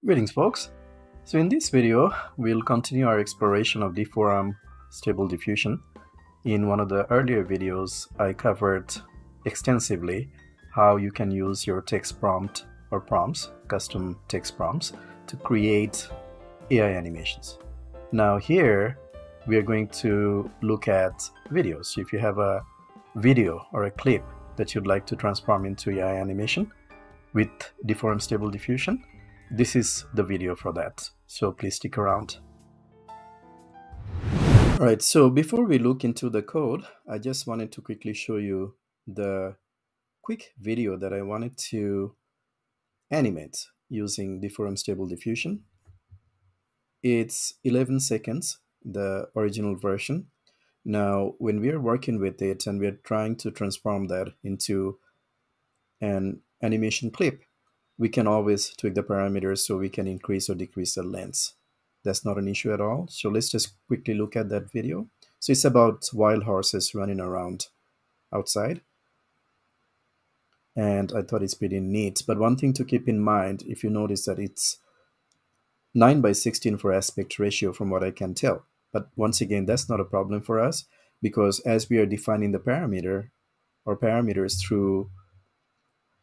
Greetings, folks. So in this video, we'll continue our exploration of Deforum Stable Diffusion. In one of the earlier videos, I covered extensively how you can use your text prompt or prompts, custom text prompts, to create AI animations. Now here, we are going to look at videos. So if you have a video or a clip that you'd like to transform into AI animation with Deforum Stable Diffusion, this is the video for that, so please stick around. All right, so before we look into the code, I just wanted to quickly show you the quick video that I wanted to animate using Deforum Stable Diffusion. It's 11 seconds, the original version. Now, when we are working with it and we are trying to transform that into an animation clip, we can always tweak the parameters so we can increase or decrease the length. That's not an issue at all. So let's just quickly look at that video. So it's about wild horses running around outside. And I thought it's pretty neat. But one thing to keep in mind, if you notice that it's 9:16 for aspect ratio from what I can tell. But once again, that's not a problem for us because as we are defining the parameter or parameters through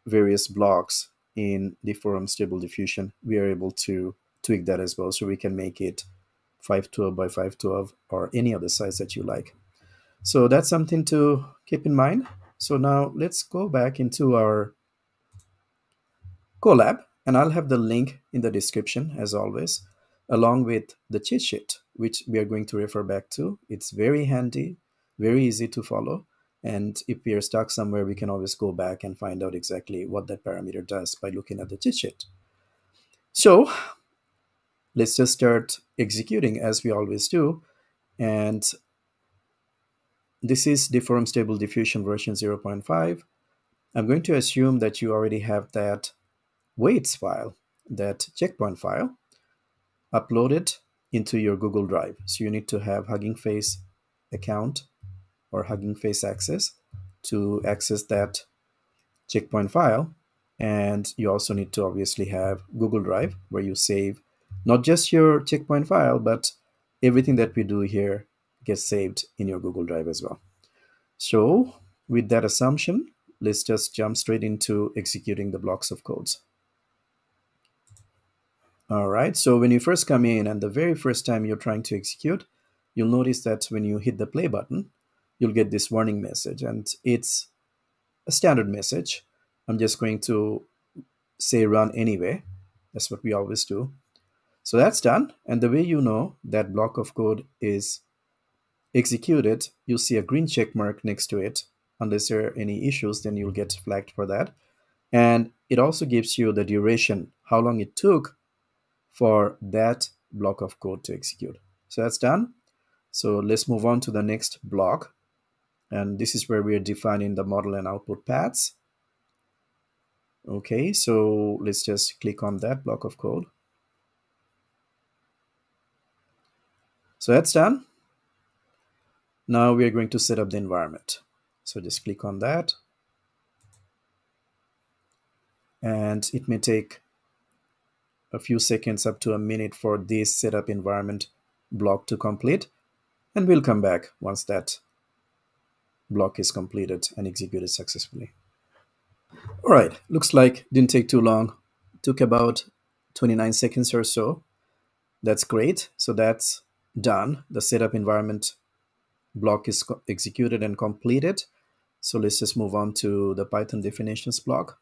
various blocks in Deforum Stable Diffusion, we are able to tweak that as well. So we can make it 512 by 512 or any other size that you like. So that's something to keep in mind. So now let's go back into our Colab, and I'll have the link in the description as always, along with the cheat sheet, which we are going to refer back to. It's very handy, very easy to follow. And if we are stuck somewhere, we can always go back and find out exactly what that parameter does by looking at the cheat sheet. So let's just start executing as we always do. And this is Deforum Stable Diffusion version 0.5. I'm going to assume that you already have that weights file, that checkpoint file, uploaded into your Google Drive. So you need to have Hugging Face account or Hugging Face access to access that checkpoint file. And you also need to obviously have Google Drive where you save not just your checkpoint file, but everything that we do here gets saved in your Google Drive as well. So with that assumption, let's just jump straight into executing the blocks of codes. All right, so when you first come in and the very first time you're trying to execute, you'll notice that when you hit the play button, you'll get this warning message, and it's a standard message. I'm just going to say run anyway. That's what we always do. So that's done. And the way you know that block of code is executed, you'll see a green check mark next to it. Unless there are any issues, then you'll get flagged for that. And it also gives you the duration, how long it took for that block of code to execute. So that's done. So let's move on to the next block. And this is where we are defining the model and output paths. Okay, so let's just click on that block of code. So that's done. Now we are going to set up the environment. So just click on that. And it may take a few seconds up to a minute for this setup environment block to complete. And we'll come back once that block is completed and executed successfully. All right, looks like didn't take too long. It took about 29 seconds or so. That's great. So that's done. The setup environment block is executed and completed. So let's just move on to the Python definitions block.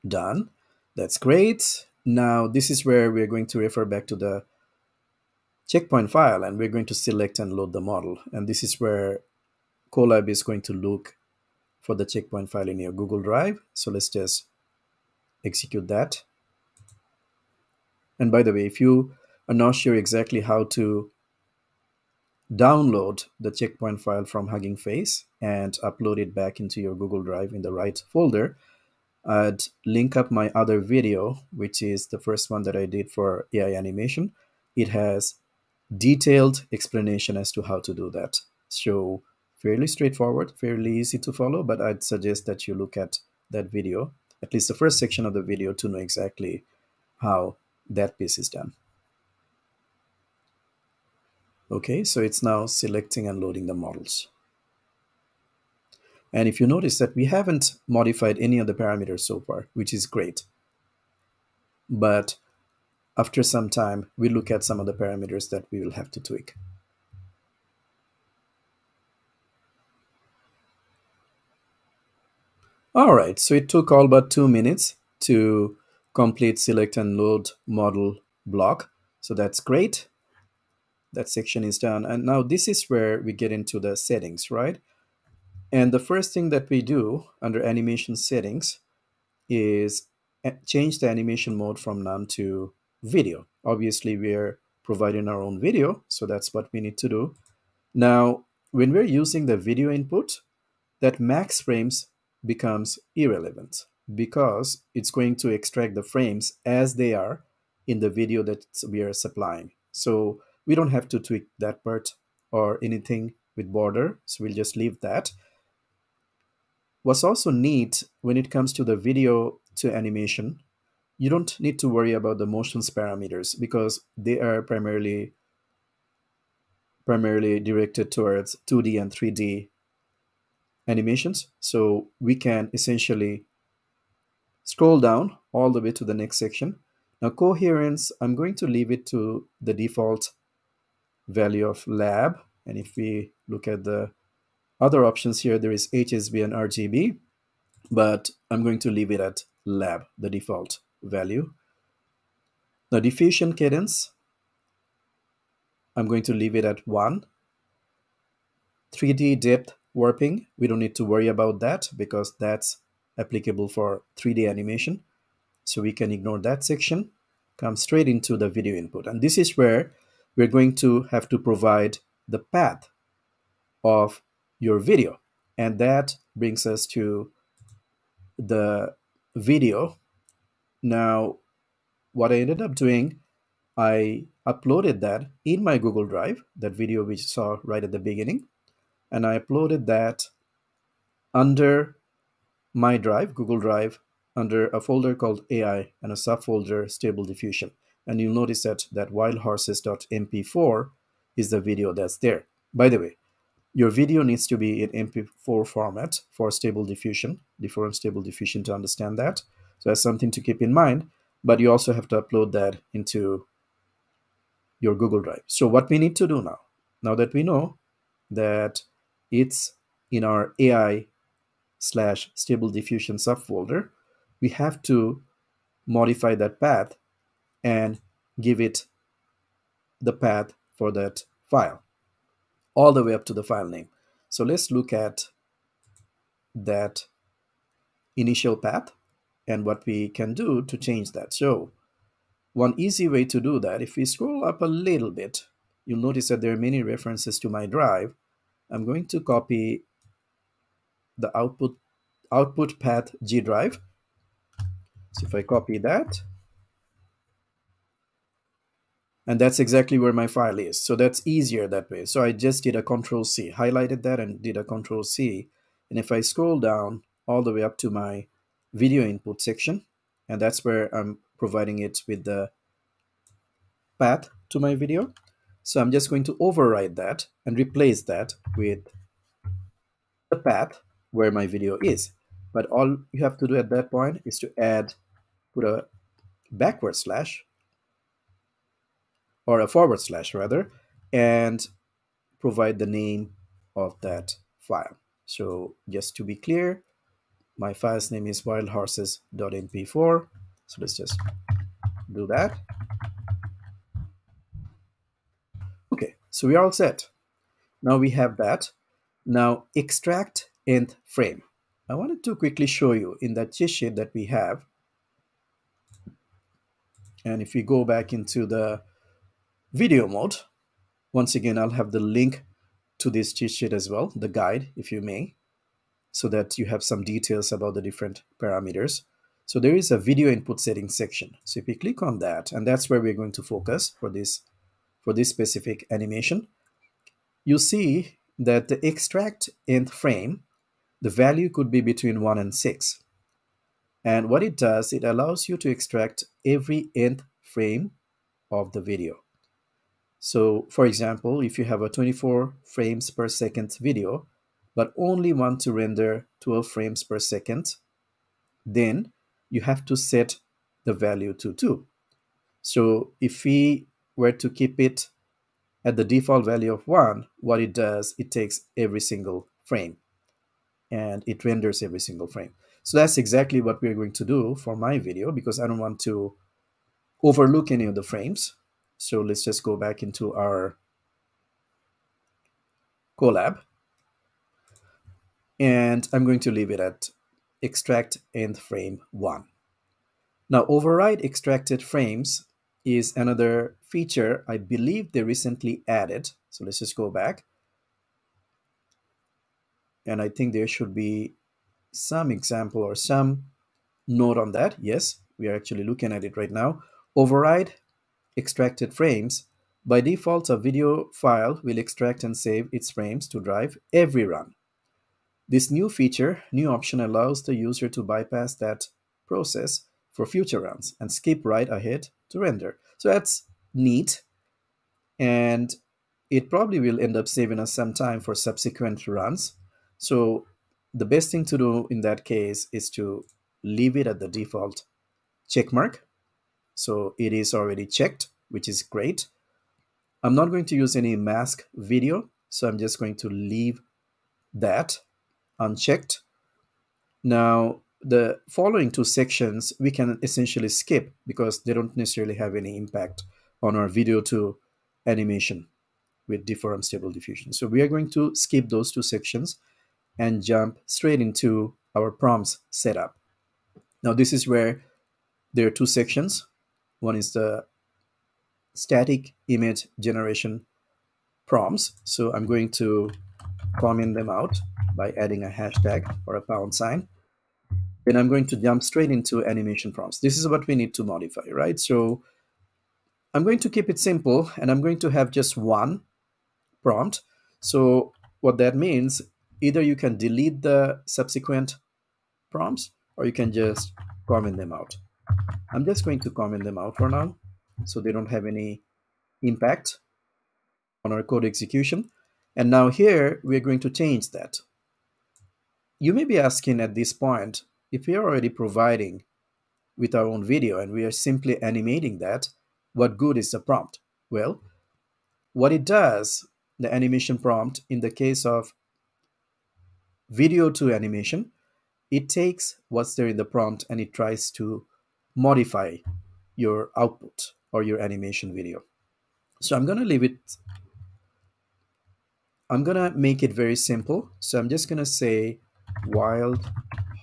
Done. That's great. Now this is where we're going to refer back to the checkpoint file, and we're going to select and load the model. And this is where Colab is going to look for the checkpoint file in your Google Drive. So let's just execute that. And by the way, if you are not sure exactly how to download the checkpoint file from Hugging Face and upload it back into your Google Drive in the right folder, I'd link up my other video, which is the first one that I did for AI animation. It has detailed explanation as to how to do that. So Fairly straightforward, fairly easy to follow, but I'd suggest that you look at that video, at least the first section of the video, to know exactly how that piece is done. Okay, so it's now selecting and loading the models. And if you notice that we haven't modified any of the parameters so far, which is great. But after some time, we look at some of the parameters that we will have to tweak. All right, so it took all but 2 minutes to complete select and load model block. So that's great. That section is done. And now this is where we get into the settings, right? And the first thing that we do under animation settings is change the animation mode from none to video. Obviously, we're providing our own video, so that's what we need to do. Now, when we're using the video input, that max frames becomes irrelevant because it's going to extract the frames as they are in the video that we are supplying. So we don't have to tweak that part or anything with border, so we'll just leave that. What's also neat when it comes to the video to animation, you don't need to worry about the motions parameters because they are primarily directed towards 2D and 3D animations. So we can essentially scroll down all the way to the next section. Now coherence, I'm going to leave it to the default value of lab. And if we look at the other options here, there is HSB and RGB, but I'm going to leave it at lab, the default value. Now diffusion cadence, I'm going to leave it at 1. 3D depth warping, we don't need to worry about that because that's applicable for 3D animation. So we can ignore that section, come straight into the video input. And this is where we're going to have to provide the path of your video. And that brings us to the video. Now, what I ended up doing, I uploaded that in my Google Drive, that video we saw right at the beginning. And I uploaded that under my drive, Google Drive, under a folder called AI and a subfolder Stable Diffusion. And you'll notice that wildhorses.mp4 is the video that's there. By the way, your video needs to be in MP4 format for Stable Diffusion, Deforum Stable Diffusion, to understand that. So that's something to keep in mind. But you also have to upload that into your Google Drive. So what we need to do now that we know that it's in our AI/Stable Diffusion subfolder, we have to modify that path and give it the path for that file all the way up to the file name. So let's look at that initial path and what we can do to change that. So one easy way to do that, if we scroll up a little bit, you'll notice that there are many references to my drive. I'm going to copy the output path G drive. So if I copy that, and that's exactly where my file is. So that's easier that way. So I just did a Control C, highlighted that and did a Control C. And if I scroll down all the way up to my video input section, and that's where I'm providing it with the path to my video. So I'm just going to override that and replace that with the path where my video is. But all you have to do at that point is to put a backward slash, or a forward slash rather, and provide the name of that file. So just to be clear, my file's name is wildhorses.mp4. So let's just do that. Okay, so we're all set. Now we have that. Now extract nth frame. I wanted to quickly show you in that cheat sheet that we have. And if we go back into the video mode, once again, I'll have the link to this cheat sheet as well, the guide, if you may, so that you have some details about the different parameters. So there is a video input settings section. So if we click on that, and that's where we're going to focus for this specific animation, you see that the extract nth frame, the value could be between 1 and 6. And what it does, it allows you to extract every nth frame of the video. So for example, if you have a 24 frames per second video, but only want to render 12 frames per second, then you have to set the value to 2. So if we were to keep it at the default value of 1, what it does, it takes every single frame and it renders every single frame. So that's exactly what we're going to do for my video, because I don't want to overlook any of the frames. So let's just go back into our Colab, and I'm going to leave it at extract nth frame 1. Now, override extracted frames is another feature I believe they recently added. So let's just go back. And I think there should be some example or some note on that. Yes, we are actually looking at it right now. Override extracted frames. By default, a video file will extract and save its frames to drive every run. This new option allows the user to bypass that process for future runs and skip right ahead to render. So that's neat, and it probably will end up saving us some time for subsequent runs. So the best thing to do in that case is to leave it at the default check mark. So it is already checked, which is great. I'm not going to use any mask video, so I'm just going to leave that unchecked. Now, the following two sections we can essentially skip because they don't necessarily have any impact on our video to animation with Deforum Stable Diffusion. So we are going to skip those two sections and jump straight into our prompts setup. Now, this is where there are two sections. One is the static image generation prompts. So I'm going to comment them out by adding a hashtag or a pound sign. Then I'm going to jump straight into animation prompts. This is what we need to modify, right? So I'm going to keep it simple, and I'm going to have just one prompt. So what that means, either you can delete the subsequent prompts or you can just comment them out. I'm just going to comment them out for now so they don't have any impact on our code execution. And now here we're going to change that. You may be asking at this point, if we are already providing with our own video and we are simply animating that, what good is the prompt? Well, what it does, the animation prompt, in the case of video to animation, it takes what's there in the prompt and it tries to modify your output or your animation video. So I'm going to leave it, I'm going to make it very simple. So I'm just going to say wild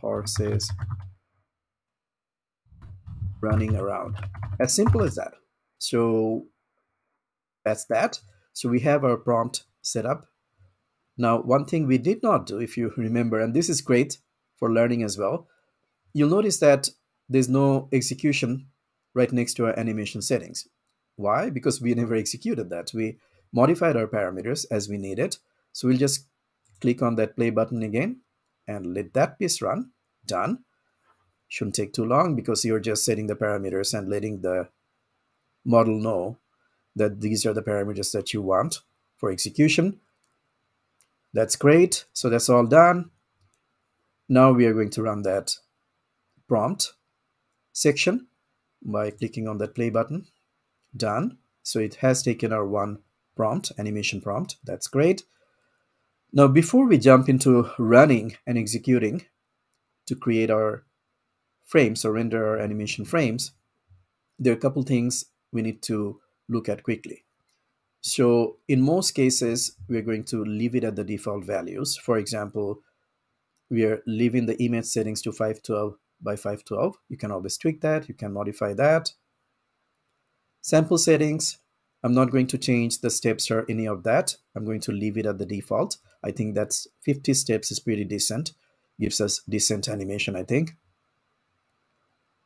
horses running around. As simple as that. So that's that. So we have our prompt set up. Now, one thing we did not do, if you remember, and this is great for learning as well, you'll notice that there's no execution right next to our animation settings. Why? Because we never executed that. We modified our parameters as we needed. So we'll just click on that play button again and let that piece run. Done. Shouldn't take too long because you're just setting the parameters and letting the model know that these are the parameters that you want for execution. That's great. So that's all done. Now we are going to run that prompt section by clicking on that play button. Done. So it has taken our one prompt, animation prompt. That's great. Now, before we jump into running and executing to create our frames or render our animation frames, there are a couple things we need to look at quickly. So in most cases, we're going to leave it at the default values. For example, we are leaving the image settings to 512 by 512. You can always tweak that. You can modify that. Sample settings, I'm not going to change the steps or any of that. I'm going to leave it at the default. I think that's 50 steps is pretty decent. Gives us decent animation, I think.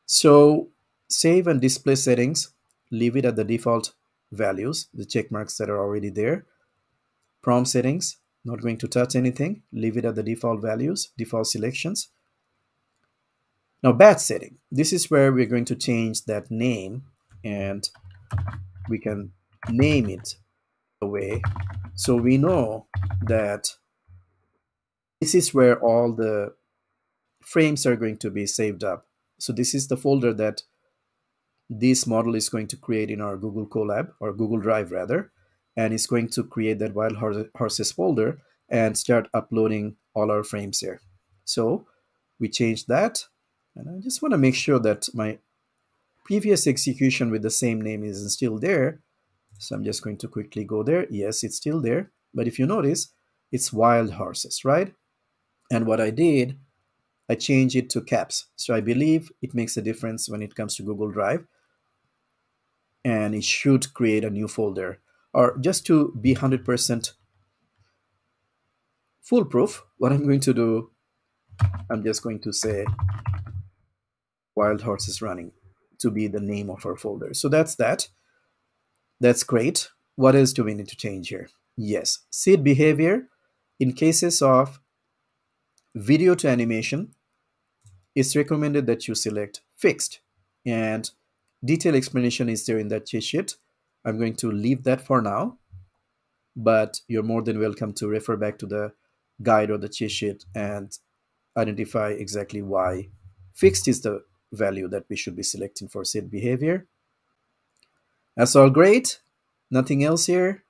So save and display settings, leave it at the default values, the check marks that are already there. Prompt settings, Not going to touch anything, leave it at the default values, default selections. Now batch setting, this is where we're going to change that name, and we can name it away so we know that this is where all the frames are going to be saved up. So this is the folder that this model is going to create in our Google Colab, or Google Drive rather, and it's going to create that wild horses folder and start uploading all our frames here. So we change that, and I just want to make sure that my previous execution with the same name is still there. So I'm just going to quickly go there. Yes, it's still there. But if you notice, it's wild horses, right? And what I did, I changed it to caps. So I believe it makes a difference when it comes to Google Drive. And it should create a new folder. Or just to be 100% foolproof, what I'm going to do, I'm just going to say wild horses running to be the name of our folder. So that's that. That's great. What else do we need to change here? Yes, seed behavior. In cases of video to animation, it's recommended that you select fixed, and detailed explanation is there in that cheat sheet. I'm going to leave that for now, but you're more than welcome to refer back to the guide or the cheat sheet and identify exactly why fixed is the value that we should be selecting for seed behavior. That's all great. Nothing else here.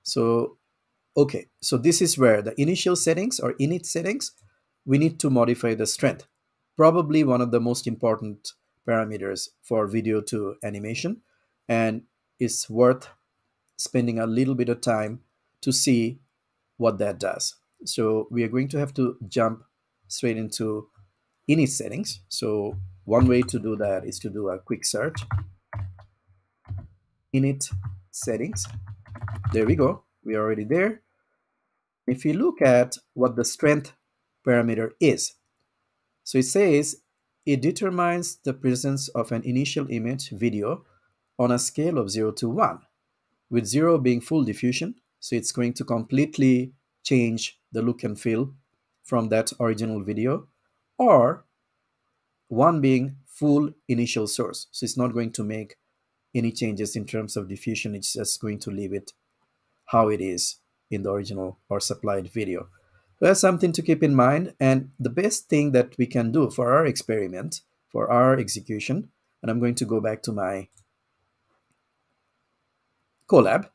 So okay, so this is where the initial settings or init settings, we need to modify the strength. Probably one of the most important parameters for video to animation, and it's worth spending a little bit of time to see what that does. So we are going to have to jump straight into init settings. So one way to do that is to do a quick search. Init settings. There we go. We are already there. If you look at what the strength parameter is, so it says it determines the presence of an initial image video on a scale of 0 to 1, with 0 being full diffusion. So it's going to completely change the look and feel from that original video, or 1 being full initial source. So it's not going to make any changes in terms of diffusion. It's just going to leave it how it is in the original or supplied video. So that's something to keep in mind. And the best thing that we can do for our experiment, for our execution, and I'm going to go back to my Colab,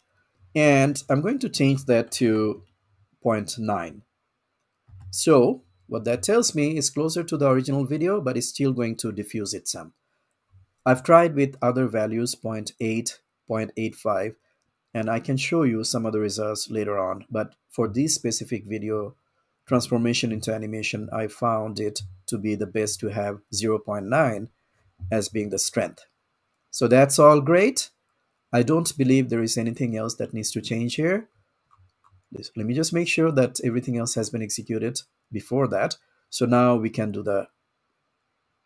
and I'm going to change that to zero point 0.9. So what that tells me is closer to the original video, but it's still going to diffuse it some. I've tried with other values, 0 0.8, 0 0.85, and I can show you some of the results later on. But for this specific video transformation into animation, I found it to be the best to have 0 0.9 as being the strength. So that's all great. I don't believe there is anything else that needs to change here. Let me just make sure that everything else has been executed before that. So now we can do the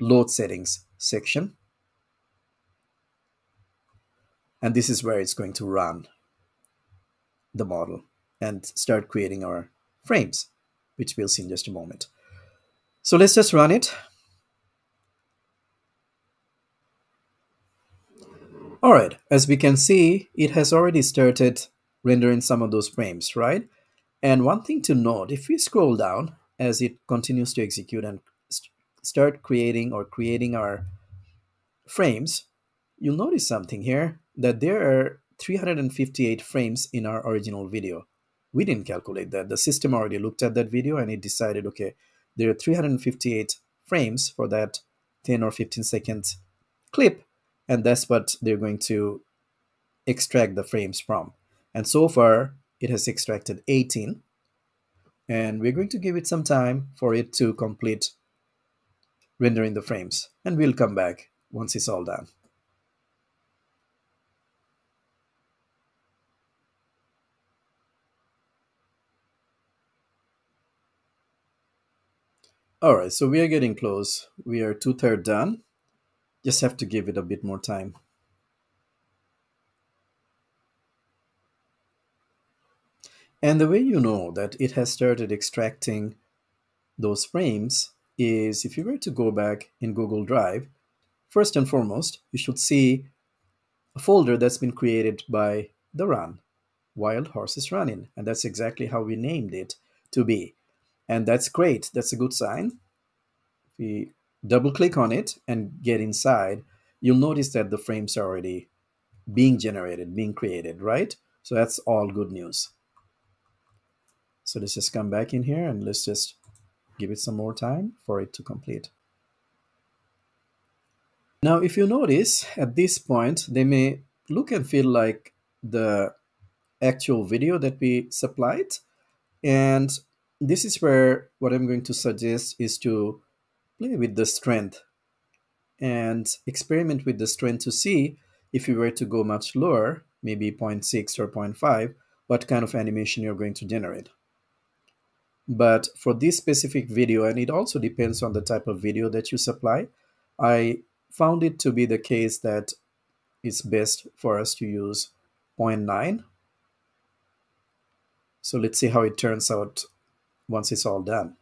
load settings section. And this is where it's going to run the model and start creating our frames, which we'll see in just a moment. So let's just run it. All right, as we can see, it has already started rendering some of those frames, right? And one thing to note, if we scroll down as it continues to execute and start creating our frames, you'll notice something here, that there are 358 frames in our original video. We didn't calculate that. The system already looked at that video and it decided, okay, there are 358 frames for that 10 or 15 seconds clip, and that's what they're going to extract the frames from. And so far, it has extracted 18, and we're going to give it some time for it to complete rendering the frames, and we'll come back once it's all done. All right, so we are getting close. We are 2/3 done. Just have to give it a bit more time. And the way you know that it has started extracting those frames is if you were to go back in Google Drive, first and foremost, you should see a folder that's been created by the run, Wild Horses Running. And that's exactly how we named it to be. And that's great. That's a good sign. If we double click on it and get inside, you'll notice that the frames are already being generated, being created, right? So that's all good news. So let's just come back in here and let's just give it some more time for it to complete. Now, if you notice at this point, they may look and feel like the actual video that we supplied. And this is where what I'm going to suggest is to play with the strength and experiment with the strength to see if you were to go much lower, maybe zero point 0.6 or zero point 0.5, what kind of animation you're going to generate. But for this specific video, and it also depends on the type of video that you supply, I found it to be the case that it's best for us to use zero point 0.9. So let's see how it turns out once it's all done.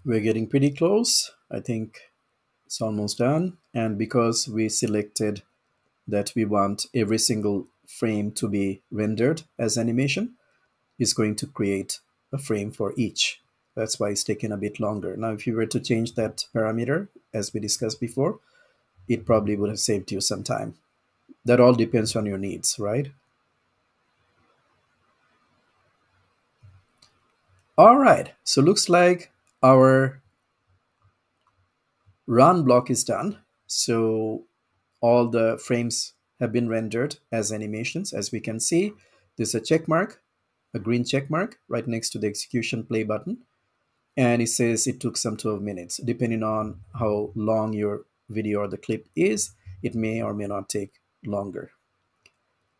We're getting pretty close. I think it's almost done. And because we selected that we want every single frame to be rendered as animation, it's going to create a frame for each. That's why it's taking a bit longer. Now, if you were to change that parameter, as we discussed before, it probably would have saved you some time. That all depends on your needs, right? All right, so looks like our run block is done. So all the frames have been rendered as animations. As we can see, there's a check mark, a green check mark right next to the execution play button. And it says it took some 12 minutes. Depending on how long your video or the clip is, it may or may not take longer.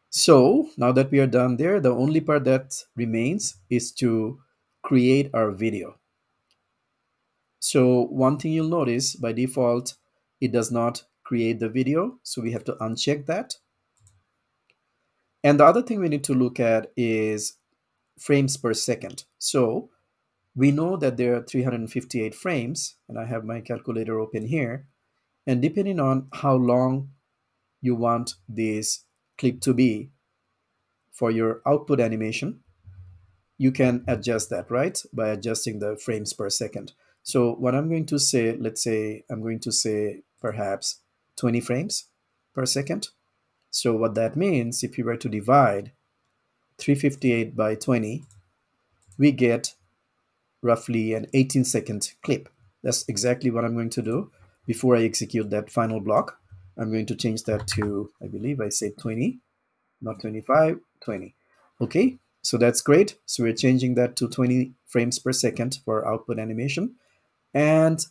So now that we are done there, the only part that remains is to create our video. So one thing you'll notice, by default, it does not create the video. So we have to uncheck that. And the other thing we need to look at is frames per second. So we know that there are 358 frames, and I have my calculator open here. And depending on how long you want this clip to be for your output animation, you can adjust that, right? By adjusting the frames per second. So what I'm going to say, let's say I'm going to say perhaps 20 frames per second. So what that means, if you were to divide 358 by 20, we get roughly an 18-second clip. That's exactly what I'm going to do before I execute that final block. I'm going to change that to, I believe I said 20, not 25, 20. Okay, so that's great. So we're changing that to 20 frames per second for output animation. And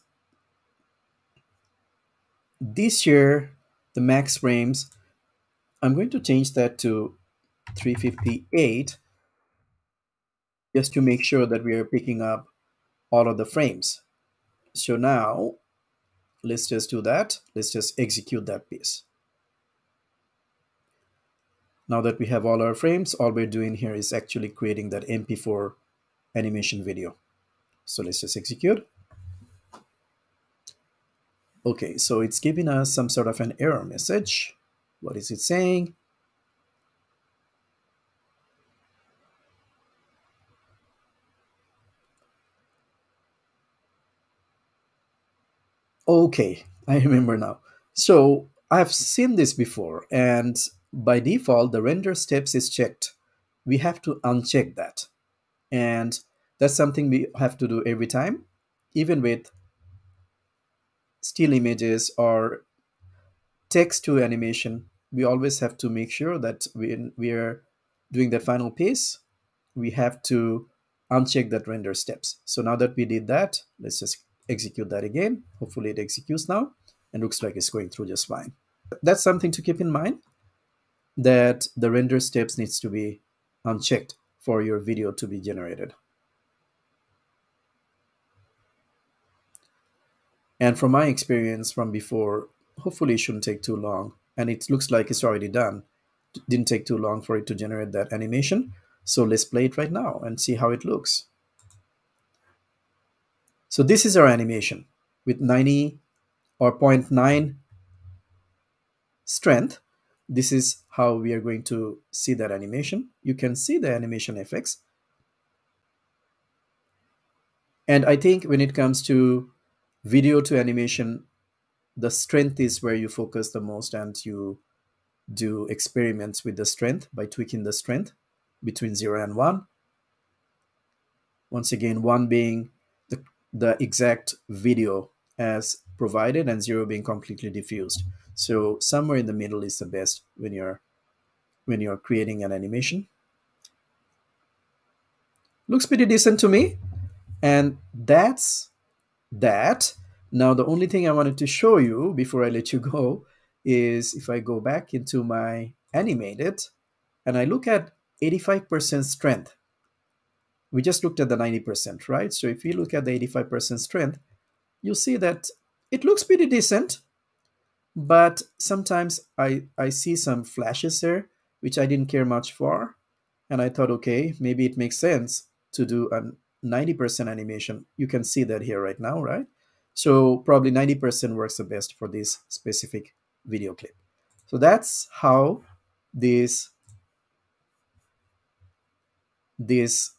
this year, the max frames, I'm going to change that to 358 just to make sure that we are picking up all of the frames. So now let's just do that. Let's just execute that piece. Now that we have all our frames, all we're doing here is actually creating that MP4 animation video. So let's just execute. Okay, so it's giving us some sort of an error message. What is it saying? Okay, I remember now. So I've seen this before, and by default, the render steps is checked. We have to uncheck that. And that's something we have to do every time, even with still images or text to animation. We always have to make sure that when we are doing that final piece, we have to uncheck that render steps. So now that we did that, let's just execute that again. Hopefully it executes now and looks like it's going through just fine. That's something to keep in mind, that the render steps needs to be unchecked for your video to be generated. And from my experience from before, hopefully it shouldn't take too long. And it looks like it's already done. It didn't take too long for it to generate that animation. So let's play it right now and see how it looks. So this is our animation with 90 or zero point 0.9 strength. This is how we are going to see that animation. You can see the animation effects. And I think when it comes to video to animation, the strength is where you focus the most, and you do experiments with the strength by tweaking the strength between 0 and 1. Once again, 1 being the exact video as provided, and 0 being completely diffused. So somewhere in the middle is the best when you're creating an animation. Looks pretty decent to me. And that's that. Now, the only thing I wanted to show you before I let you go is if I go back into my animated and I look at 85% strength. We just looked at the 90%, right? So if you look at the 85% strength, you'll see that it looks pretty decent, but sometimes I see some flashes there, which I didn't care much for. And I thought, okay, maybe it makes sense to do a 90% animation. You can see that here right now, right? So probably 90% works the best for this specific video clip. So that's how this this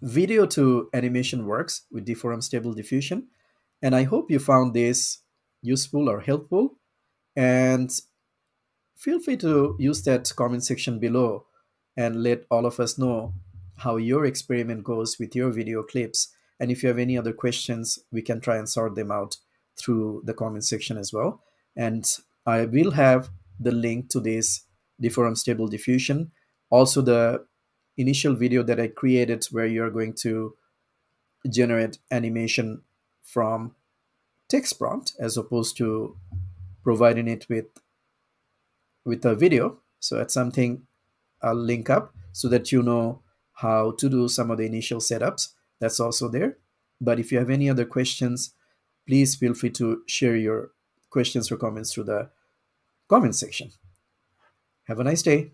video to animation works with Deforum Stable Diffusion. And I hope you found this useful or helpful. And feel free to use that comment section below and let all of us know how your experiment goes with your video clips. And if you have any other questions, we can try and sort them out through the comment section as well. And I will have the link to this Deforum Stable Diffusion, also the initial video that I created where you're going to generate animation from text prompt as opposed to providing it with a video. So that's something I'll link up so that you know how to do some of the initial setups. That's also there. But if you have any other questions, please feel free to share your questions or comments through the comment section. Have a nice day.